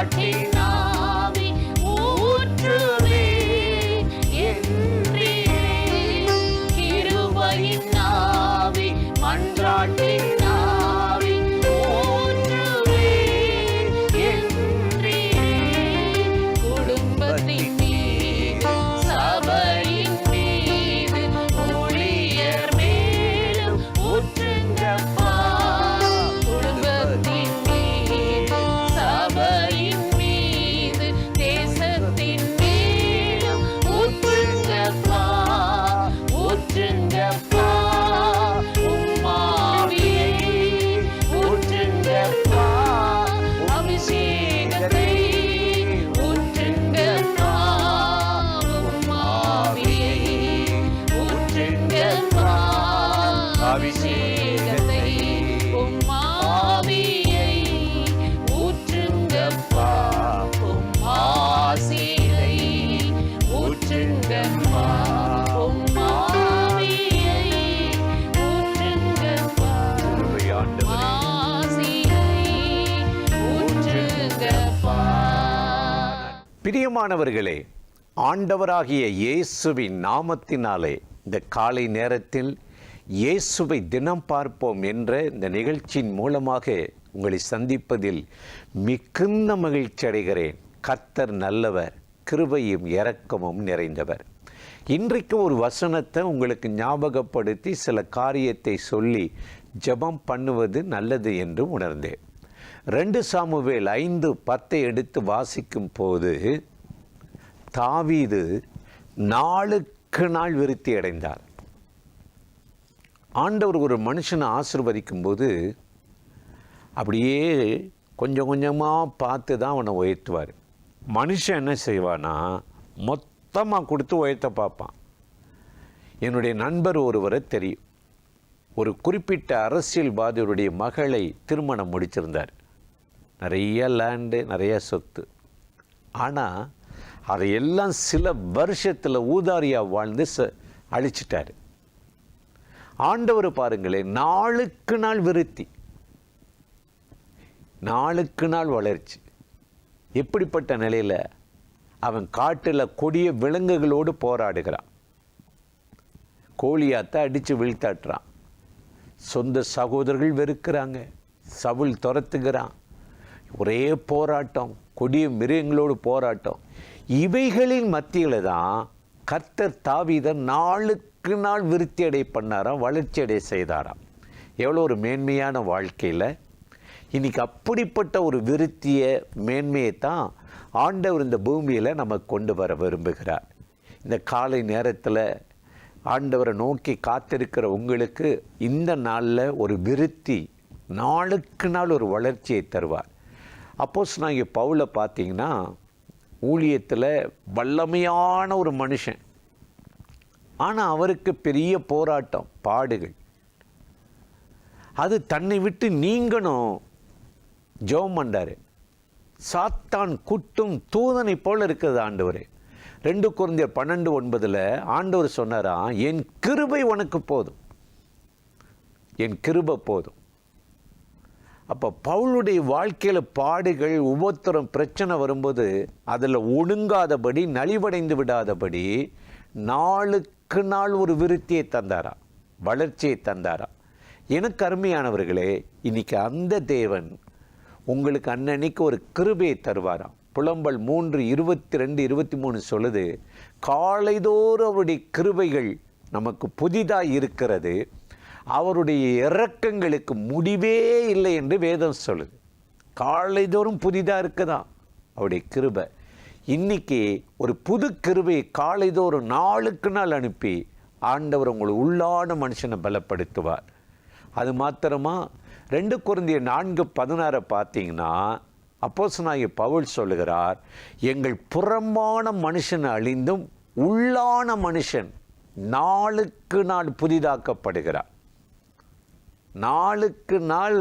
மன்றாட்டின் ஆவி ஊற்றுவே என்றே. கிருபையின் ஆவி மன்றாட்டின் ஆவி ஊற்றுவே என்றே. குடும்பத்தின் மீது சபையின் மீது ஊழியர் மேலும் ஊற்றுங்கப்பா. குடும்பத்தின் மீது சபையின் மீது தேசத்தின் மேலும் ஊற்றுங்கப்பா. ஊற்றுங்கப்பா உம்மாவியை ஊற்றுங்கப்பா. அபிஷேகத்தை ஊற்றுங்கப்பா. உம்மாவியை ஊற்றுங்கப்பா. அபிஷேகத்தை உம்மாவியை ஊற்றுங்கப்பா. உம்மாசியை ஊற்றுங்கப்பா. உம்மாவியை ஊற்றுங்கப்பா. உம்மாசியை ஊற்றுங்கப்பா. பிரியமானவர்களே, ஆண்டவராகிய இயேசுவின் நாமத்தினாலே இந்த காலை நேரத்தில் இயேசுவை தினம் பார்ப்போம் என்ற இந்த நிகழ்ச்சியின் மூலமாக உங்களை சந்திப்பதில் மிகுந்த மகிழ்ச்சி அடைகிறேன். கர்த்தர் நல்லவர், கிருபையும் இரக்கமும் நிறைந்தவர். இன்றைக்கு ஒரு வசனத்தை உங்களுக்கு ஞாபகப்படுத்தி சில காரியத்தை சொல்லி ஜெபம் பண்ணுவது நல்லது என்று உணர்ந்தேன். 2 சாமுவேல் 5:10 எடுத்து வாசிக்கும் போது தாவீது நாளுக்கு நாள் விருத்தி அடைந்தார். ஆண்டவர் ஒரு மனுஷனை ஆசீர்வதிக்கும் போது அப்படியே கொஞ்சம் கொஞ்சமாக பார்த்து தான் அவனை உயர்த்துவார். மனுஷன் என்ன செய்வானா, மொத்தமாக கொடுத்து உயர்த்த பார்ப்பான். என்னுடைய நண்பர் ஒருவரை தெரியும். ஒரு குறிப்பிட்ட அரசியல்வாதியுடைய மகளை திருமணம் முடிச்சிருந்தார். நிறைய லேண்டு, நிறைய சொத்து. ஆனால் அதையெல்லாம் சில வருஷத்தில் ஊதாரியாக வாழ்ந்து அழிச்சிட்டார். ஆண்டவர் பாருங்களேன், நாளுக்கு நாள் விருத்தி, நாளுக்கு நாள் வளர்ச்சி. எப்படிப்பட்ட நிலையில் அவன் காட்டில் கொடிய விலங்குகளோடு போராடுகிறான். கோலியாத்தை அடித்து வீழ்த்தாட்டுறான். சொந்த சகோதரர்கள் வெறுக்கிறாங்க. சவுல் துரத்துகிறான். ஒரே போராட்டம், கொடிய மிருகங்களோடு போராட்டம். இவைகளின் மத்தியில் தான் கர்த்தர் தாவீதை நாளுக்கு நாள் விருத்தி அடை பண்ணாராம், வளர்ச்சி அடை செய்தாராம். எவ்வளோ ஒரு மேன்மையான வாழ்க்கையில் இன்றைக்கி அப்படிப்பட்ட ஒரு விருத்தியை, மேன்மையை தான் ஆண்டவர் இந்த பூமியில் நமக்கு கொண்டு வர விரும்புகிறார். இந்த காலை நேரத்தில் ஆண்டவரை நோக்கி காத்திருக்கிற உங்களுக்கு இந்த நாளில் ஒரு விருத்தி, நாளுக்கு நாள் ஒரு வளர்ச்சியை தருவார். அப்போஸ்தலனாகிய பவுலை பார்த்தீங்கன்னா, ஊழியத்தில் வல்லமையான ஒரு மனுஷன். ஆனால் அவருக்கு பெரிய போராட்டம், பாடுகள். அது தன்னை விட்டு நீங்கணும் ஜெபம் பண்ணாரு. சாத்தான் குட்டும் தூதனை போல இருக்குது ஆண்டவர். 2 கொரிந்தியர் 12:9 ஆண்டவர் சொன்னாராம், என் கிருபை உனக்கு போதும், என் கிருபை போதும். அப்போ பவுலுடைய வாழ்க்கையில் பாடுகள், உபத்திரம், பிரச்சனை வரும்போது அதில் ஒடுங்காதபடி, நலிவடைந்து விடாதபடி நாளுக்கு நாள் ஒரு விருத்தியை தந்தாராம், வளர்ச்சியை தந்தாராம். எனக்கு அருமையானவர்களே, இன்னைக்கு அந்த தேவன் உங்களுக்கு அன்னன்னைக்கு ஒரு கிருபையை தருவாராம். புலம்பல் 3:22-23 சொல்லுது, காலைதோறும் அவருடைய கிருபைகள் நமக்கு புதிதாக இருக்கிறது, அவருடைய இரக்கங்களுக்கு முடிவே இல்லை என்று வேதம் சொல்லுது. காலைதோறும் புதிதாக இருக்குதான் அவருடைய கிருபை. இன்னைக்கு ஒரு புது கிருபையை காலைதோறும் நாளுக்கு நாள் அனுப்பி ஆண்டவர் உங்களை உள்ளான மனுஷனை பலப்படுத்துவார். அது மாத்திரமா, 2 கொரிந்தியர் 4:16 பார்த்தீங்கன்னா, அப்போஸ்தலனாகிய பவுல் சொல்லுகிறார், எங்கள் புறம்பான மனுஷன் அழிந்தும் உள்ளான மனுஷன் நாளுக்கு நாள் புதிதாக்கப்படுகிறார். நாளுக்கு நாள்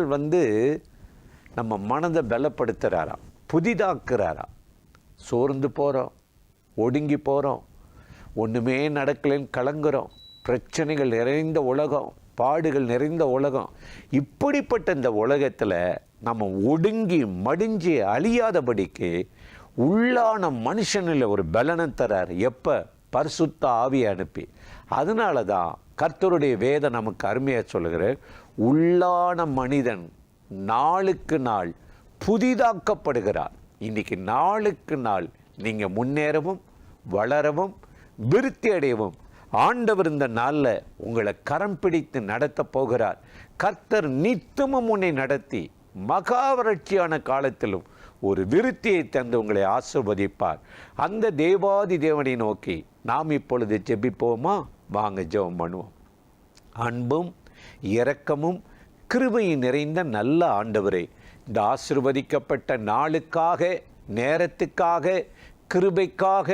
நம்ம மனதை பலப்படுத்துகிறாராம், புதிதாக்குறாராம். சோர்ந்து போகிறோம், ஒடுங்கி போகிறோம், ஒன்றுமே நடக்கலைன்னு கலங்குறோம், பிரச்சனைகள் நிறைந்த உலகம், பாடுகள் நிறைந்த உலகம். இப்படிப்பட்ட இந்த உலகத்தில் நம்ம ஒடுங்கி மடிஞ்சு அழியாதபடிக்கு உள்ளான மனுஷனில் ஒரு பலனை தரார். எப்போ? பரிசுத்த ஆவியை அனுப்பி. அதனால தான் கர்த்தருடைய வேதம் நமக்கு அருமையாக சொல்லுகிற, உள்ளான மனிதன் நாளுக்கு நாள் புதிதாக்கப்படுகிறார். இன்னைக்கு நாளுக்கு நாள் நீங்கள் முன்னேறவும் வளரவும் விருத்தி அடையவும் ஆண்டவர் இந்த நாளில் உங்களை கரம் பிடித்து நடத்த போகிறார். கர்த்தர் நித்தமும் உன்னை நடத்தி மகாவறட்சியான காலத்திலும் ஒரு விருத்தியை தந்து உங்களை ஆசீர்வதிப்பார். அந்த தேவாதி தேவனை நோக்கி நாம் இப்பொழுது ஜெபிப்போமா? வாங்க ஜெபம் பண்ணுவோம். அன்பும் இரக்கமும் கிருபையும் நிறைந்த நல்ல ஆண்டவரே, இந்த ஆசீர்வதிக்கப்பட்ட நாளுக்காக, நேரத்துக்காக, கிருபைக்காக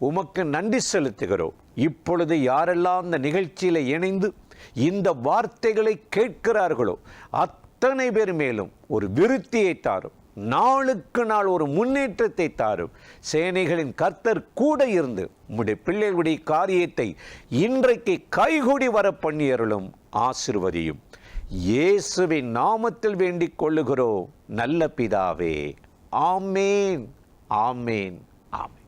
உமக்கு நன்றி செலுத்துகிறோம். இப்பொழுது யாரெல்லாம் இந்த நிகழ்ச்சியில் இணைந்து இந்த வார்த்தைகளை கேட்கிறார்களோ அத்தனை பேர் மேலும் ஒரு விருத்தியை தாரும். நாளுக்கு நாள் ஒரு முன்னேற்றத்தை தாரும். சேனைகளின் கர்த்தர் கூட இருந்து உம்முடைய பிள்ளைகளுடைய காரியத்தை இன்றைக்கு கைகூடி வர பண்ணியருளும், ஆசீர்வதியும். இயேசுவின் நாமத்தில் வேண்டிக் கொள்ளுகிறோம் நல்ல பிதாவே. ஆமேன், ஆமேன், ஆமேன்.